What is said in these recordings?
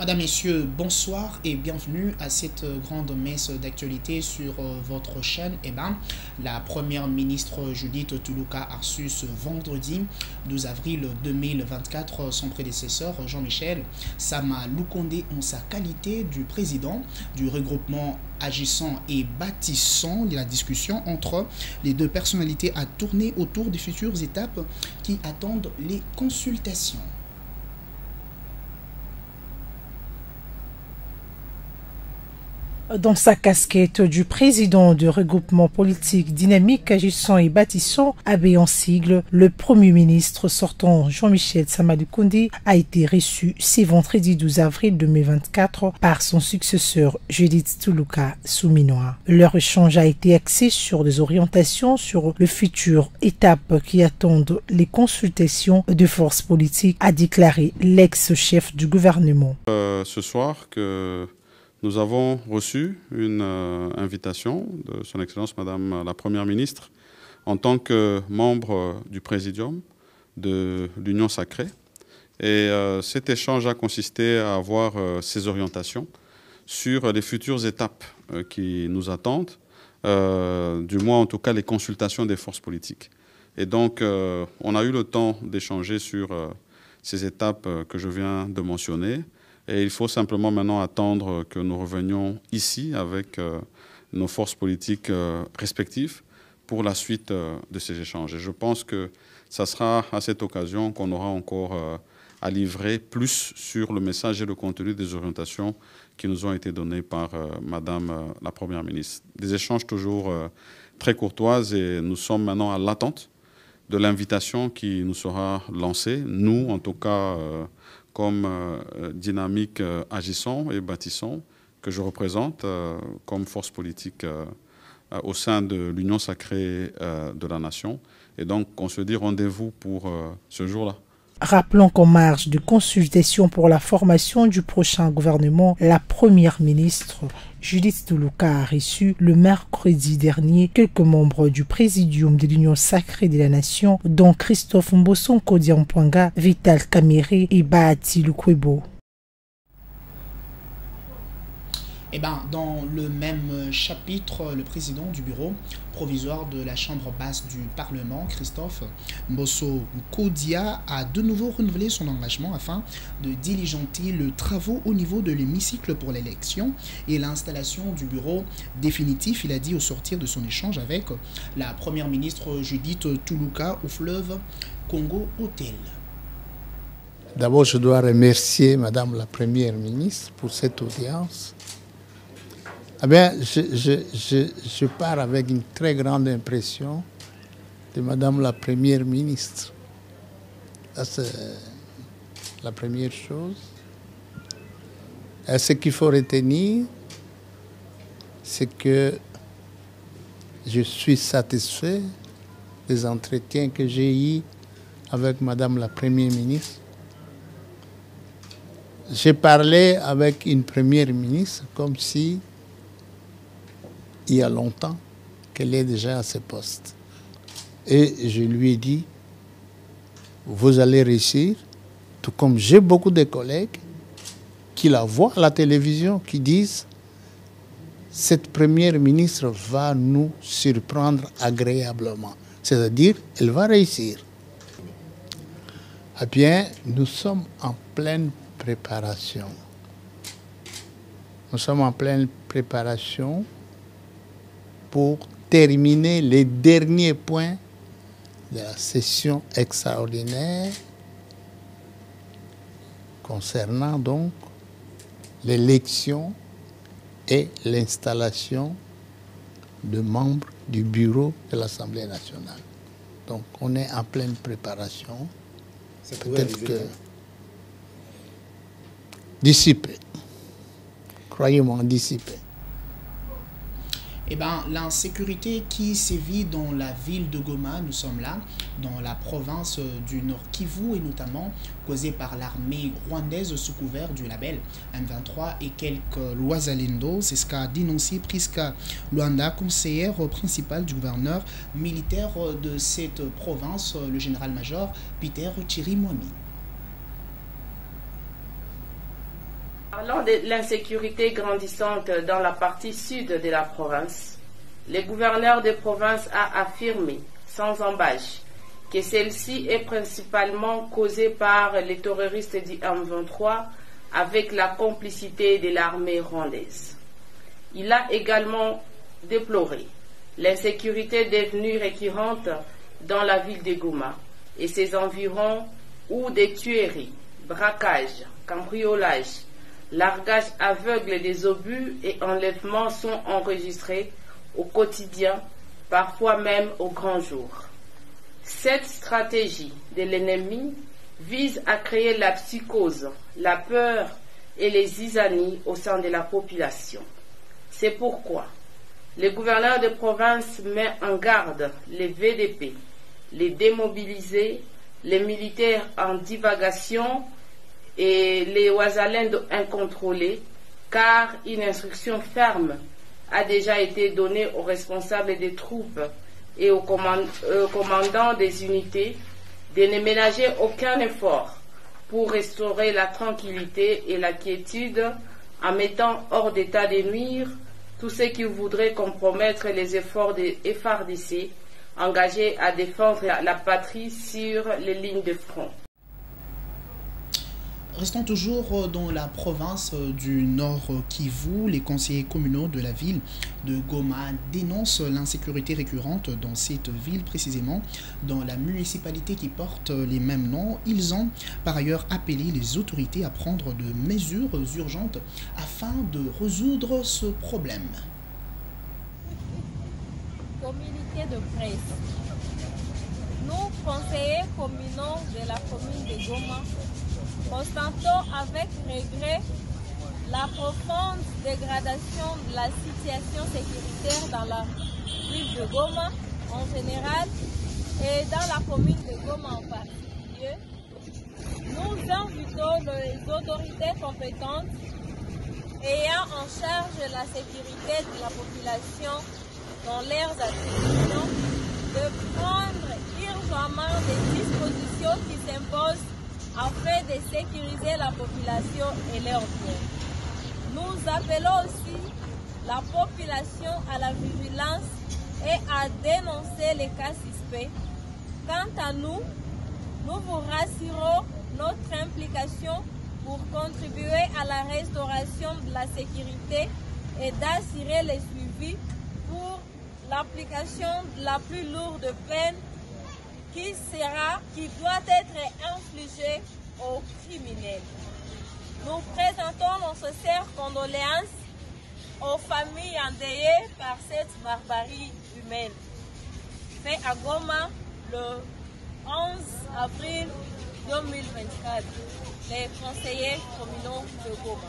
Madame, Messieurs, bonsoir et bienvenue à cette grande messe d'actualité sur votre chaîne. La première ministre Judith Toulouka a reçu ce vendredi 12 avril 2024 son prédécesseur Jean-Michel Sama Lukonde en sa qualité du président du regroupement agissant et bâtissant. La discussion entre les deux personnalités a tourné autour des futures étapes qui attendent les consultations. Dans sa casquette du président du regroupement politique dynamique agissant et bâtissant, AB en sigle, le premier ministre sortant Jean-Michel Sama Lukonde a été reçu ce vendredi 12 avril 2024 par son successeur Judith Toulouka Souminoa. Leur échange a été axé sur des orientations sur les futures étapes qui attendent les consultations de forces politiques, a déclaré l'ex-chef du gouvernement. Ce soir que nous avons reçu une invitation de son Excellence Madame la Première ministre en tant que membre du Présidium de l'Union Sacrée. Et cet échange a consisté à avoir ses orientations sur les futures étapes qui nous attendent, du moins en tout cas les consultations des forces politiques. Et donc on a eu le temps d'échanger sur ces étapes que je viens de mentionner. Et il faut simplement maintenant attendre que nous revenions ici avec nos forces politiques respectives pour la suite de ces échanges. Et je pense que ça sera à cette occasion qu'on aura encore à livrer plus sur le message et le contenu des orientations qui nous ont été données par Madame la Première ministre. Des échanges toujours très courtoises et nous sommes maintenant à l'attente de l'invitation qui nous sera lancée. Nous, en tout cas, comme dynamique agissant et bâtissant, que je représente comme force politique au sein de l'Union Sacrée de la Nation. Et donc, on se dit rendez-vous pour ce jour-là. Rappelons qu'en marge de consultation pour la formation du prochain gouvernement, la première ministre Judith Toulouka a reçu le mercredi dernier quelques membres du Présidium de l'Union Sacrée de la Nation, dont Christophe Mbosonko Diampouanga, Vital Kamere et Bahati Lukwebo. Dans le même chapitre, le président du bureau provisoire de la Chambre basse du Parlement, Christophe Mbosso Nkodia, a de nouveau renouvelé son engagement afin de diligenter le travaux au niveau de l'hémicycle pour l'élection et l'installation du bureau définitif. Il a dit au sortir de son échange avec la première ministre Judith Toulouka au fleuve Congo Hôtel. D'abord, je dois remercier Madame la Première ministre pour cette audience. Eh bien, je pars avec une très grande impression de Madame la Première ministre. Ça, c'est la première chose. Et ce qu'il faut retenir, c'est que je suis satisfait des entretiens que j'ai eus avec Madame la Première ministre. J'ai parlé avec une Première ministre comme si il y a longtemps qu'elle est déjà à ce poste. Et je lui ai dit, vous allez réussir, tout comme j'ai beaucoup de collègues qui la voient à la télévision, qui disent, cette première ministre va nous surprendre agréablement. C'est-à-dire, elle va réussir. Eh bien, nous sommes en pleine préparation. Nous sommes en pleine préparation pour terminer les derniers points de la session extraordinaire concernant donc l'élection et l'installation de membres du bureau de l'Assemblée nationale. Donc on est en pleine préparation. Peut-être que dissipé. Croyez-moi, dissipé. L'insécurité qui sévit dans la ville de Goma, nous sommes là, dans la province du Nord Kivu, et notamment causée par l'armée rwandaise sous couvert du label M23 et quelques Lwazalendo. C'est ce qu'a dénoncé Priska Luanda, conseillère principale du gouverneur militaire de cette province, le général-major Peter Chirimwami. Parlant de l'insécurité grandissante dans la partie sud de la province, le gouverneur de province a affirmé, sans embâche, que celle-ci est principalement causée par les terroristes du M23 avec la complicité de l'armée rwandaise. Il a également déploré l'insécurité devenue récurrente dans la ville de Goma et ses environs où des tueries, braquages, cambriolages, largage aveugle des obus et enlèvements sont enregistrés au quotidien, parfois même au grand jour. Cette stratégie de l'ennemi vise à créer la psychose, la peur et les zizanies au sein de la population. C'est pourquoi le gouverneur de province met en garde les VDP, les démobilisés, les militaires en divagation et les Ouazalendo incontrôlés, car une instruction ferme a déjà été donnée aux responsables des troupes et aux commandants des unités de ne ménager aucun effort pour restaurer la tranquillité et la quiétude en mettant hors d'état de nuire tous ceux qui voudraient compromettre les efforts des FARDC engagés à défendre la patrie sur les lignes de front. Restons toujours dans la province du Nord Kivu. Les conseillers communaux de la ville de Goma dénoncent l'insécurité récurrente dans cette ville, précisément dans la municipalité qui porte les mêmes noms. Ils ont par ailleurs appelé les autorités à prendre de mesures urgentes afin de résoudre ce problème. Communiqué de presse. Nous, conseillers communaux de la commune de Goma, constatons avec regret la profonde dégradation de la situation sécuritaire dans la ville de Goma en général et dans la commune de Goma en particulier. Nous invitons les autorités compétentes ayant en charge la sécurité de la population dans leurs attributions de prendre urgemment des dispositions qui s'imposent afin de sécuriser la population et leurs biens. Nous appelons aussi la population à la vigilance et à dénoncer les cas suspects. Quant à nous, nous vous rassurons notre implication pour contribuer à la restauration de la sécurité et d'assurer le suivi pour l'application de la plus lourde peine qui doit être infligée aux criminels. Nous présentons nos sincères condoléances aux familles endeuillées par cette barbarie humaine. Fait à Goma le 11 avril 2024, les conseillers communaux de Goma.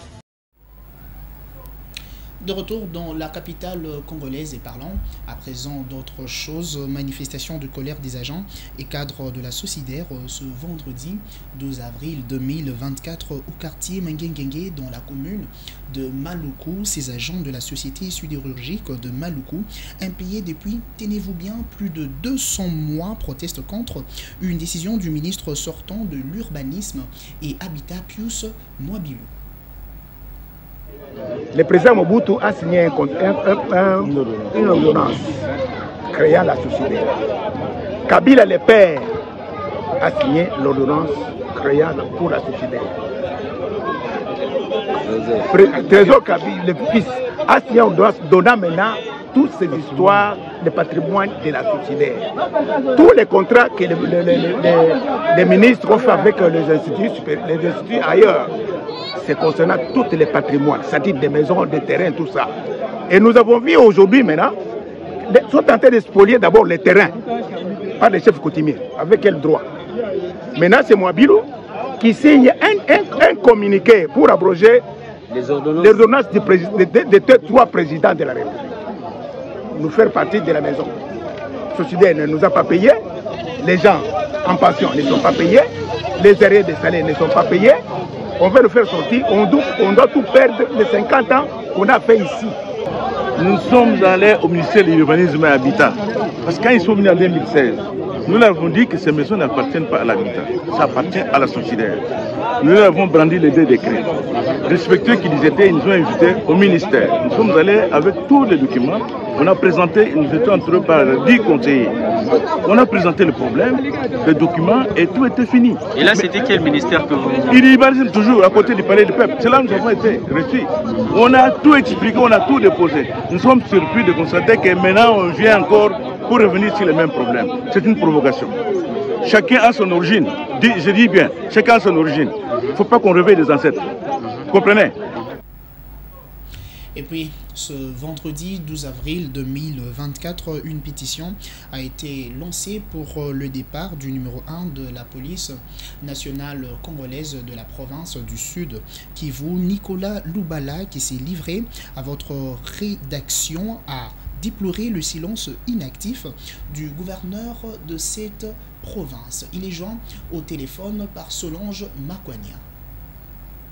De retour dans la capitale congolaise et parlant à présent d'autres choses, manifestation de colère des agents et cadres de la SOSIDER ce vendredi 12 avril 2024 au quartier Mengengenge dans la commune de Maluku. Ces agents de la société sidérurgique de Maluku, impayés depuis, tenez-vous bien, plus de 200 mois, protestent contre une décision du ministre sortant de l'urbanisme et habitat Pius Mwabilu. Le président Mobutu a signé une ordonnance créant la société. Kabila le père a signé l'ordonnance créant pour la société. Trésor Kabila, le fils, a signé l'ordonnance donnant maintenant toutes ces histoires de patrimoine de la société. Tous les contrats que les ministres ont fait avec les instituts ailleurs, c'est concernant tous les patrimoines, c'est-à-dire des maisons, des terrains, tout ça. Et nous avons vu aujourd'hui maintenant, ils sont en train de spolier d'abord les terrains par les chefs coutumiers. Avec quel droit? Maintenant, c'est Mwabilu qui signe un communiqué pour abroger les ordonnances des trois présidents de la République. Nous faire partie de la maison. La société ne nous a pas payé, les gens en pension ne sont pas payés, les arriérés de salaire ne sont pas payés. On veut le faire sortir, on doit tout perdre les 50 ans qu'on a fait ici. Nous sommes allés au ministère de l'Urbanisme et Habitat. Parce que quand ils sont venus en 2016, nous leur avons dit que ces maisons n'appartiennent pas à l'habitat, ça appartient à la société. nous avons brandi les 2 décrets. Respectueux qu'ils étaient, ils nous ont invités au ministère. Nous sommes allés avec tous les documents. On a présenté, nous étions entrés par 10 conseillers. On a présenté le problème, les documents et tout était fini. Et là, c'était quel ministère que vous... Il y toujours à côté du palais du peuple. C'est là que nous avons été reçus. On a tout expliqué, on a tout déposé. Nous sommes surpris de constater que maintenant on vient encore pour revenir sur les mêmes problèmes. C'est une provocation. Chacun a son origine. Je dis bien, chacun a son origine. Il ne faut pas qu'on réveille les ancêtres. Vous comprenez? Et puis, ce vendredi 12 avril 2024, une pétition a été lancée pour le départ du numéro 1 de la police nationale congolaise de la province du Sud, Kivu, Nicolas Lubala, qui s'est livré à votre rédaction à déplorer le silence inactif du gouverneur de cette province. Il est joint au téléphone par Solange Makwanya.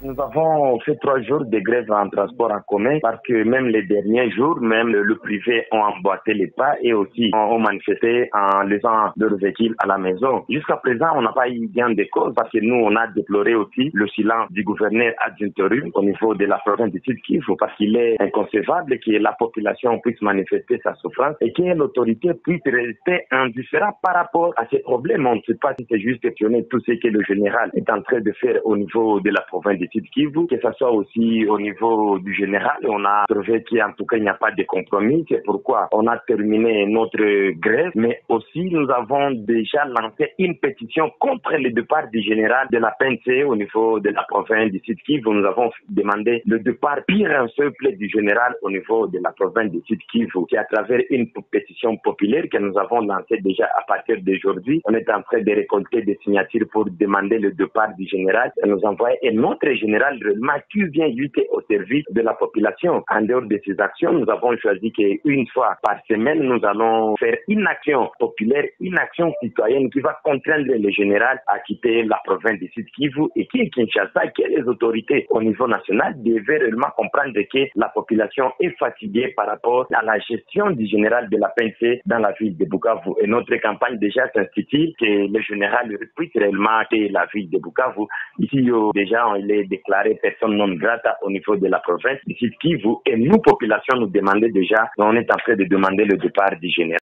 Nous avons fait 3 jours de grève en transport en commun parce que même les derniers jours, même le privé ont emboîté les pas et aussi ont manifesté en laissant leurs véhicules à la maison. Jusqu'à présent, on n'a pas eu gain de cause parce que nous, on a déploré aussi le silence du gouverneur adjoint au niveau de la province du Sud Kivu parce qu'il est inconcevable que la population puisse manifester sa souffrance et que l'autorité puisse rester indifférente par rapport à ces problèmes. On ne sait pas si c'est juste questionner tout ce que le général est en train de faire au niveau de la province du Kivu, que ce soit aussi au niveau du général. On a trouvé qu'en tout cas il n'y a pas de compromis, c'est pourquoi on a terminé notre grève, mais aussi nous avons déjà lancé une pétition contre le départ du général de la PNC au niveau de la province du Sud Kivu. Nous avons demandé le départ pire un simple du général au niveau de la province du Sud Kivu. C'est à travers une pétition populaire que nous avons lancée déjà à partir d'aujourd'hui. On est en train de récolter des signatures pour demander le départ du général et nous envoyer un autre général réellement qui vient lutter au service de la population. En dehors de ces actions, nous avons choisi qu'une fois par semaine, nous allons faire une action populaire, une action citoyenne qui va contraindre le général à quitter la province du Sud Kivu et qui est Kinshasa, que les autorités au niveau national devaient réellement comprendre que la population est fatiguée par rapport à la gestion du général de la PNC dans la ville de Bukavu. Et notre campagne déjà s'intitule que le général puisse réellement quitter la ville de Bukavu. Ici, déjà, il est déclaré personne non grata au niveau de la province du Sud Kivu et nous, population, nous demandons déjà, on est en train de demander le départ du général.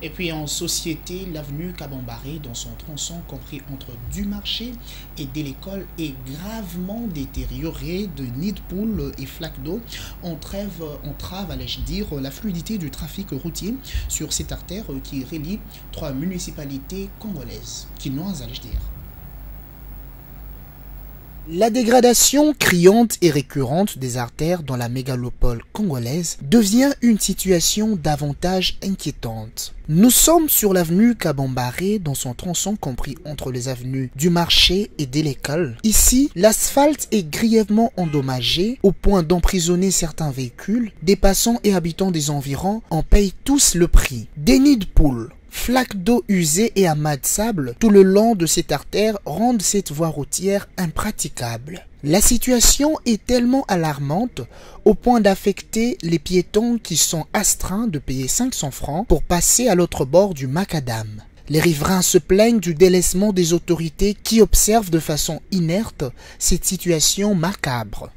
Et puis en société, l'avenue Kabambaré, dans son tronçon compris entre Dumarché et de l'école, est gravement détériorée de nids de poules et flaques d'eau. Entrave, allais-je dire, la fluidité du trafic routier sur cette artère qui relie 3 municipalités congolaises. Quinoise, allais-je dire. La dégradation criante et récurrente des artères dans la mégalopole congolaise devient une situation davantage inquiétante. Nous sommes sur l'avenue Kabambaré dans son tronçon compris entre les avenues du Marché et de l'école. Ici, l'asphalte est grièvement endommagé au point d'emprisonner certains véhicules. Des passants et habitants des environs en payent tous le prix. Des nids de poules, flaques d'eau usées et amas de sable tout le long de cette artère rendent cette voie routière impraticable. La situation est tellement alarmante au point d'affecter les piétons qui sont astreints de payer 500 francs pour passer à l'autre bord du macadam. Les riverains se plaignent du délaissement des autorités qui observent de façon inerte cette situation macabre.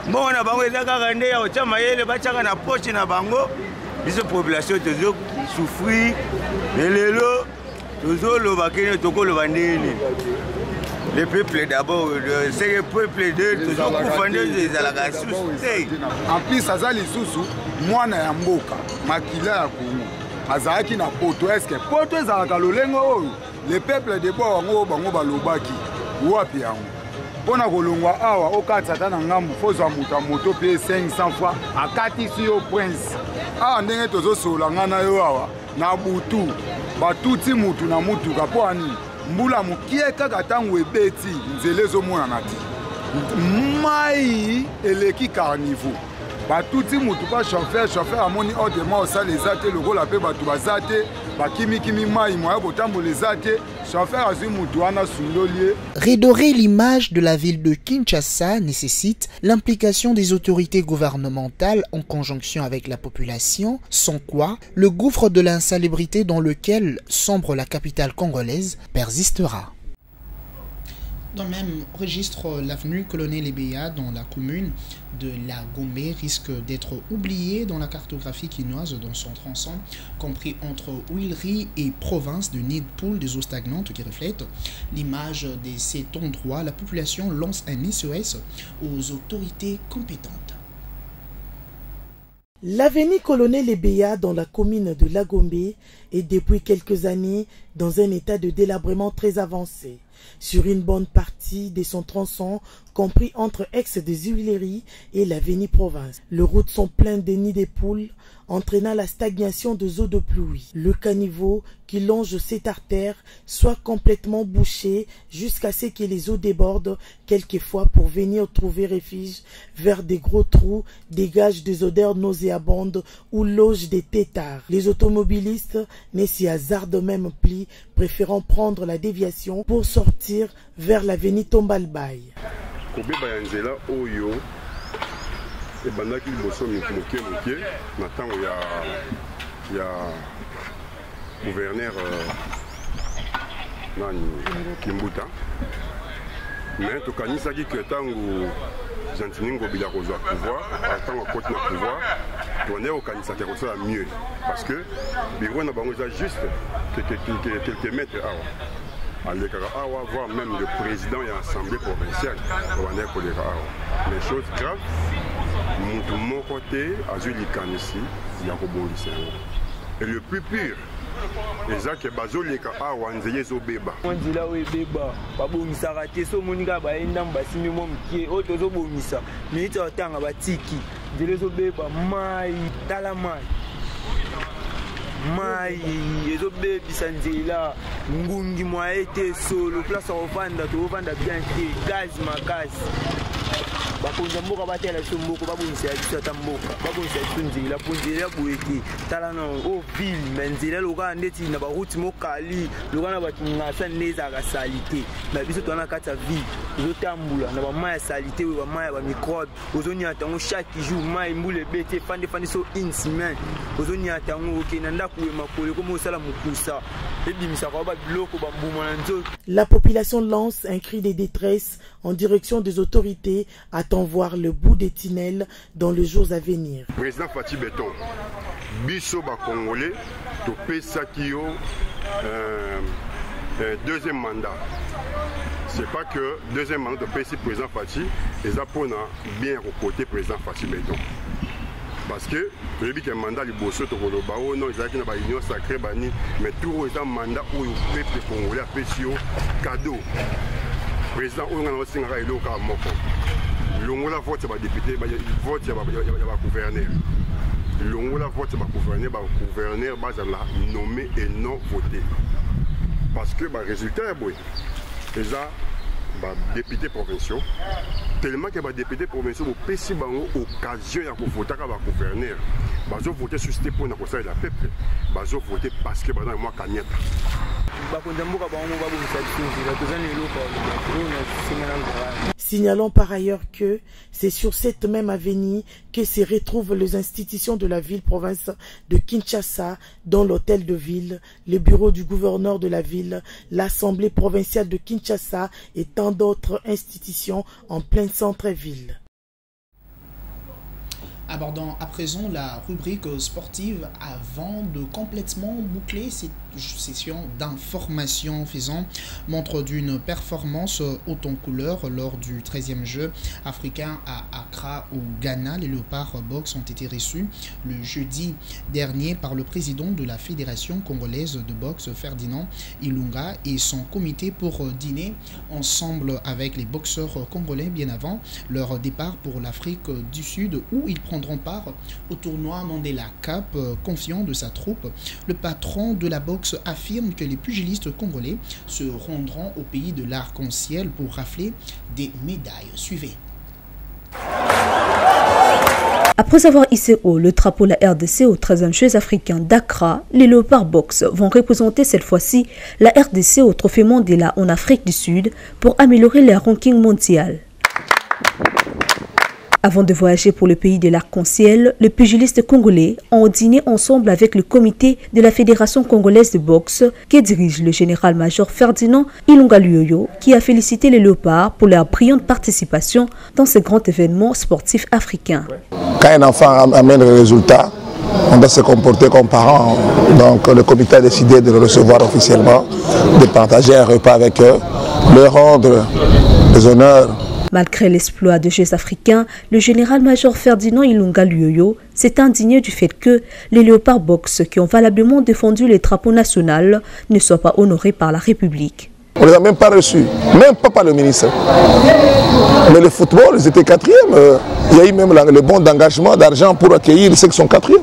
Mbona bango ezaka nde ya otya mayele bachaka na poche na bango biso population tozo souffrir lelo tozo loba kene tokoloba ndeni le peuple d'abord c'est le peuple de tozo kufande ezalaka susu en plus aza lisusu mwana ya mboka makila ya Kongo azalaki na poto eske poto ezalaka lolengo oyo le peuple de bango bango balobaki wapi yango pona kolongwa awa okatata na ngambu fozwa muta moto pe 500 fois akati si yo prince awa ndenge tozosola ngana yo awa na butu batuti mutu na mutuka po ani mbula mukie kaka tango ebeti nzele ezomonana ti mai eleki carniveau batuti mutu pa chauffeur amoni ordre ma osala eza te lokola mpe bato baza te Redorer l'image de la ville de Kinshasa nécessite l'implication des autorités gouvernementales en conjonction avec la population, sans quoi le gouffre de l'insalubrité dans lequel sombre la capitale congolaise persistera. Dans le même registre, l'avenue Colonel Ebeya dans la commune de la Gombe risque d'être oubliée dans la cartographie quinoise dans son tronçon, compris entre Huileries et province de nid de poule des eaux stagnantes qui reflète l'image de cet endroit. La population lance un SOS aux autorités compétentes. L'avenue Colonel Ebeya dans la commune de la Gombe est depuis quelques années dans un état de délabrement très avancé. Sur une bonne partie de son tronçon, compris entre Aix des Huileries et l'avenue Province. Les routes sont pleines de nids de poules, entraînant la stagnation des eaux de pluie. Le caniveau qui longe cette artère soit complètement bouché jusqu'à ce que les eaux débordent quelquefois pour venir trouver refuge vers des gros trous, dégagent des odeurs nauséabondes ou logent des têtards. Les automobilistes ne s'y hasardent même plus, préférant prendre la déviation pour sortir vers l'avenue Tombalbaye. ebandaki liboso moke na ntango ya gouverneur nani Kimbuta, mais tokanisaki ke ntango Gentini Ngobila kozwa pouvoir, ntango akoti na pouvoir tone okanisaki akosala mieux parce que biro na bango eza juste quelques mètres awa alekaka awa, voire même le président et l'assemblée provinciale wana koleka awa. Les choses graves mutu moko te azwi likanisi ya kobongisa yango. Et le plus pire eza ke bazoleka awa nzela ezobeba nzela oyo ebeba babongisaka te so monika bayenda basimi mo mokie oyo tozobongisa miniti otanga batiki nzela ezobeba mai tala mai ezobebisa nzela ngungi mwaye te solo place akovanda tokovanda bien te gaz makasi bakonza mboka batela biso mboko babongisa biso ata mboka babongisa biso nzela po nzela boye te tala na o ville me nzela loka ndeti na baruti mokali loka na bato ngasa nde ezalaka sali te na biso toza na kati ya ville ozotambula na bamai ya sali te oyo bamai ya bamicrobe ozoniata yango chaque jour mai mbula ebe te fande so une semaine ozoniata yango okende na ndako wema kole komo osala mokusa ebimisaka babiloko bambuma na nzoto. La population lance un cri de détresse en direction des autorités, attend voir le bout des tunnels dans les jours à venir. Président Fatih Beton, biso ba Congolais, topesaki yo deuxième mandat. C'est pas que deuxième mandat de président Fatih, les apona bien côté président Fatih Beton. Parce que le mandat liboso to koloba o non ezaki na ba union sacrée bani mais tout est un mandat où le peuple congolais a fait cadeau. Président on a aussi ngaka elo ka moko. Longola vote ba député ba vote ya ba gouverneur. Longola vote ba gouverneur ba la nommé et non voté. Parce que ba résultat est boy. Déjà ba député provinciaux tellement que ba député provinciaux au pesi bango occasion ya ko voter ka ba gouverneur bazo voter sur ce point na ko la peuple bazo voter parce que bana moi kanyeta bakonza mboka bango babongisa biso tozana eloko Signalons par ailleurs que c'est sur cette même avenue que se retrouvent les institutions de la ville-province de Kinshasa, dont l'hôtel de ville, le bureau du gouverneur de la ville, l'assemblée provinciale de Kinshasa et tant d'autres institutions en plein centre-ville. Abordons à présent la rubrique sportive avant de complètement boucler cette session d'information faisant montre d'une performance haute en couleur lors du 13e jeu africain à Accra au Ghana. Les Léopards Box ont été reçus le jeudi dernier par le président de la Fédération congolaise de boxe Ferdinand Ilunga et son comité pour dîner ensemble avec les boxeurs congolais bien avant leur départ pour l'Afrique du Sud où ils prendront part au tournoi Mandela Cup. Confiant de sa troupe, le patron de la boxe affirme que les pugilistes congolais se rendront au pays de l'arc-en-ciel pour rafler des médailles. Suivez. Après avoir hissé haut le drapeau de la RDC aux 13e Jeux africains d'Accra, les Léopards Box vont représenter cette fois-ci la RDC au Trophée Mandela en Afrique du Sud pour améliorer leur ranking mondial. Avant de voyager pour le pays de l'arc-en-ciel, les pugilistes congolais ont dîné ensemble avec le comité de la Fédération congolaise de boxe que dirige le général-major Ferdinand Ilunga Luoyo, qui a félicité les Léopards pour leur brillante participation dans ce grand événement sportif africain. Quand un enfant amène le résultat, on doit se comporter comme parents. Donc le comité a décidé de le recevoir officiellement, de partager un repas avec eux, leur rendre des honneurs. Malgré l'exploit des Jeux africains, le général-major Ferdinand Ilunga Luoyo s'est indigné du fait que les Léopards Box qui ont valablement défendu les drapeaux nationaux ne soient pas honorés par la République. On ne les a même pas reçus, même pas par le ministre. Mais le football, ils étaient 4e. Il y a eu même le bon d'engagement d'argent pour accueillir ceux qui sont 4e.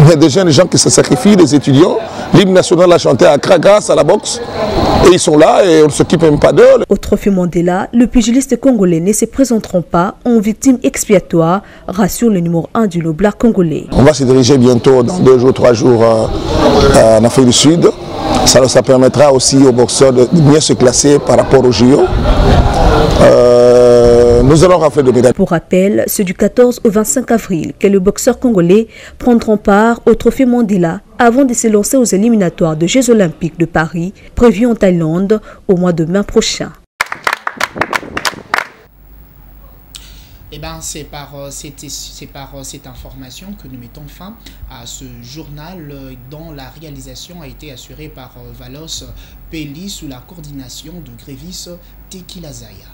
Il y a des jeunes gens qui se sacrifient, des étudiants. L'hymne national a chanté à Accra grâce à la boxe. Et ils sont là et on ne s'occupe même pas d'eux. Au Trophée Mandela, les pugilistes congolais ne se présenteront pas en victime expiatoire, rassure le numéro 1 du noblard congolais. On va se diriger bientôt, dans 2 jours, 3 jours, en Afrique du Sud. Ça permettra aussi aux boxeurs de mieux se classer par rapport aux JO. Nous allons rafler de médailles. Pour rappel, c'est du 14 au 25 avril que les boxeurs congolais prendront part au Trophée Mandela avant de se lancer aux éliminatoires des Jeux Olympiques de Paris, prévus en Thaïlande au mois de mai prochain. Eh ben, c'est par cette information que nous mettons fin à ce journal dont la réalisation a été assurée par Valos Peli sous la coordination de Grévis Tekilazaya.